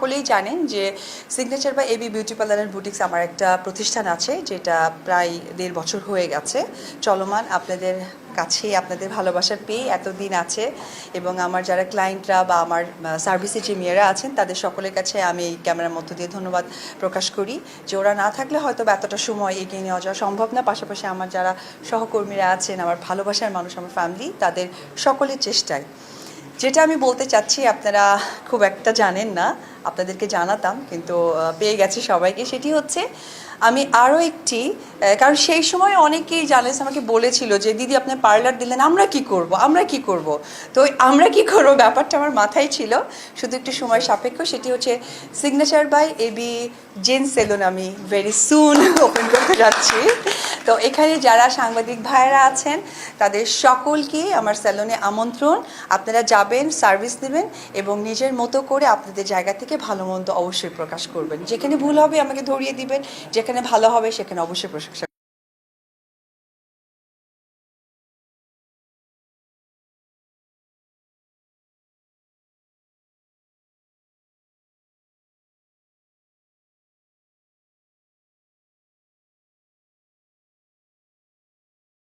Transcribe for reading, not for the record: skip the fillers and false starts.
সকলেই জানেন যে সিগনেচার বা AB beauty parlour and boutiques আমার একটা প্রতিষ্ঠান আছে, যেটা প্রায় 1.5 বছর হয়ে গেছে চলমান। আপনাদের কাছে আপনাদের ভালোবাসা পেয়ে এতদিন আছে, এবং আমার যারা ক্লায়েন্টরা বা আমার সার্ভিসে যে মেয়েরা আছেন তাদের সকলের কাছে আমি এই ক্যামেরার মধ্য দিয়ে ধন্যবাদ প্রকাশ করি যে ওরা না থাকলে হয়তো এতটা সময় এগিয়ে নেওয়া যাওয়া সম্ভব না। পাশাপাশি আমার যারা সহকর্মীরা আছেন, আমার ভালোবাসার মানুষ, আমার ফ্যামিলি, তাদের সকলের চেষ্টায় যেটা আমি বলতে চাচ্ছি আপনারা খুব একটা জানেন না, আপনাদেরকে জানাতাম কিন্তু পেয়ে গেছে সবাইকে। সেটি হচ্ছে আমি আরও একটি, কারণ সেই সময় অনেকেই জার্নালিস্ট আমাকে বলেছিল যে দিদি আপনি পার্লার দিলেন, আমরা কি করব, আমরা কি করব। তো আমরা কি করব ব্যাপারটা আমার মাথায় ছিল, শুধু একটু সময় সাপেক্ষ। সেটি হচ্ছে signature by AB gents salon আমি ভেরি সুন ওপেন করতে যাচ্ছি। তো এখানে যারা সাংবাদিক ভাইয়েরা আছেন তাদের সকলকে আমার স্যালনে আমন্ত্রণ। আপনারা যাবেন, সার্ভিস নেবেন এবং নিজের মতো করে আপনাদের জায়গা থেকে ভালো মন্দ অবশ্যই প্রকাশ করবেন। যেখানে ভুল হবে আমাকে ধরিয়ে দিবেন, যেখানে ভালো হবে সেখানে অবশ্যই প্রশংসা